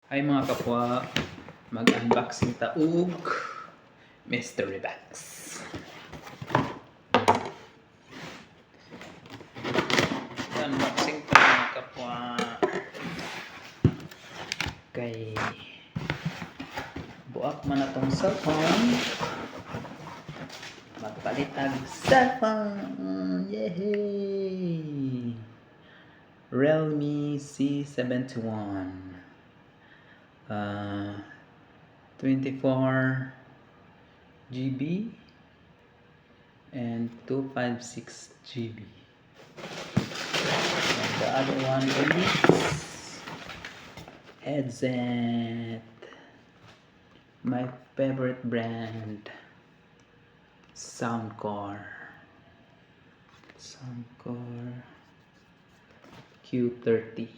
Hi mga kapwa, mag-unboxing taog Mystery Box. Unboxing ta mga kapwa. Kay buak man atong cellphone. Magpalitag cellphone. Yay! Realme C71. 24 GB and 256 GB. And the other one is headset. My favorite brand, Soundcore Q30.